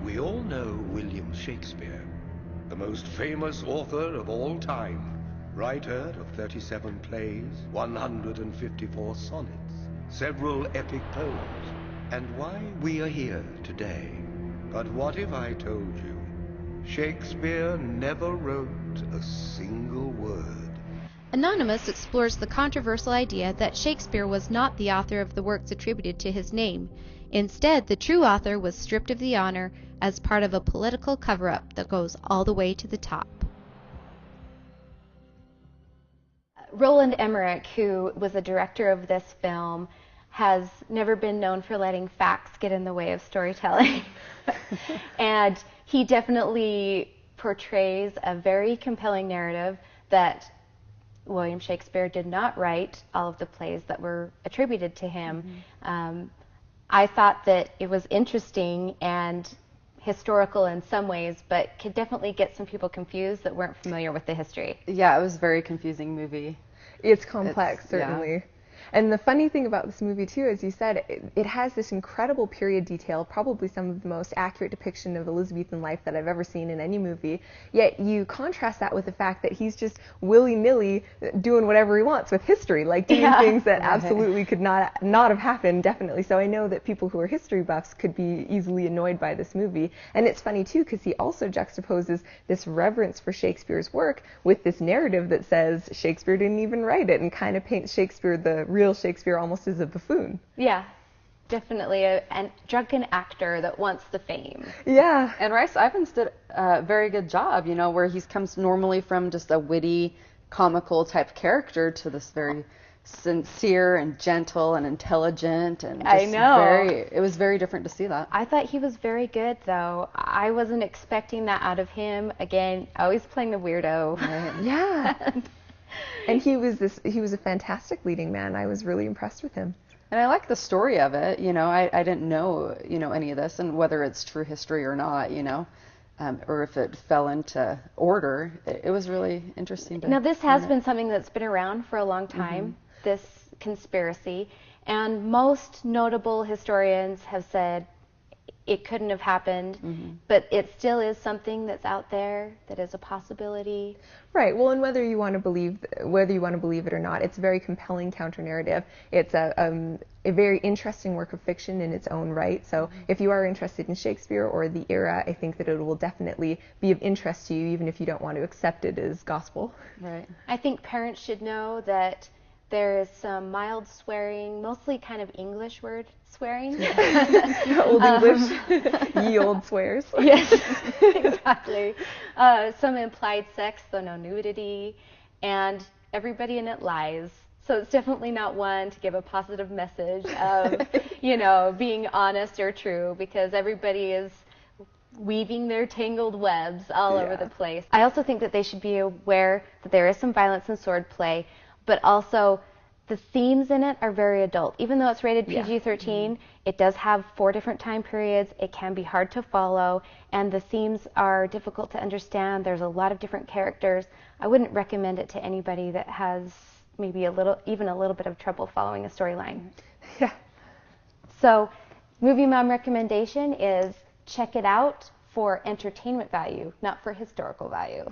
We all know William Shakespeare, the most famous author of all time, writer of 37 plays, 154 sonnets, several epic poems, and why we are here today. But what if I told you Shakespeare never wrote a single word? Anonymous explores the controversial idea that Shakespeare was not the author of the works attributed to his name. Instead, the true author was stripped of the honor as part of a political cover-up that goes all the way to the top. Roland Emmerich, who was the director of this film, has never been known for letting facts get in the way of storytelling. And he definitely portrays a very compelling narrative that William Shakespeare did not write all of the plays that were attributed to him. I thought that it was interesting and historical in some ways, but could definitely get some people confused that weren't familiar with the history. Yeah, it was a very confusing movie. It's complex, certainly. Yeah. And the funny thing about this movie, too, as you said, it has this incredible period detail, probably some of the most accurate depiction of Elizabethan life that I've ever seen in any movie. Yet you contrast that with the fact that he's just willy-nilly doing whatever he wants with history, like doing things that absolutely could not have happened, definitely. So I know that people who are history buffs could be easily annoyed by this movie. And it's funny, too, because he also juxtaposes this reverence for Shakespeare's work with this narrative that says Shakespeare didn't even write it, and kind of paints Shakespeare, the real Shakespeare, almost as a buffoon. Yeah, definitely a drunken actor that wants the fame. Yeah. And Rhys Ifans did a very good job, you know, where he comes normally from just a witty, comical type character to this very sincere and gentle and intelligent, and just I know. it was very different to see that. I thought he was very good, though. I wasn't expecting that out of him. Again, always playing the weirdo. Right. Yeah. And he was a fantastic leading man. I was really impressed with him. And I like the story of it. You know, I didn't know, you know, any of this, and whether it's true history or not, you know, or if it fell into order. It was really interesting. Now, this has been something that's been around for a long time, this conspiracy, and most notable historians have said it couldn't have happened, but it still is something that's out there that is a possibility. Right. Well, and whether you want to believe it or not, it's a very compelling counter-narrative. It's a very interesting work of fiction in its own right. So if you are interested in Shakespeare or the era, I think that it will definitely be of interest to you, even if you don't want to accept it as gospel. Right. I think parents should know that there is some mild swearing, mostly kind of English word swearing. Old English, ye old swears. Yes, exactly. Some implied sex, though no nudity, and everybody in it lies. So it's definitely not one to give a positive message of, you know, being honest or true, because everybody is weaving their tangled webs all over the place. I also think that they should be aware that there is some violence and swordplay, but also the themes in it are very adult. Even though it's rated PG-13, it does have 4 different time periods. It can be hard to follow, and the themes are difficult to understand. There's a lot of different characters. I wouldn't recommend it to anybody that has maybe even a little bit of trouble following a storyline. Yeah. So, Movie Mom recommendation is check it out for entertainment value, not for historical value.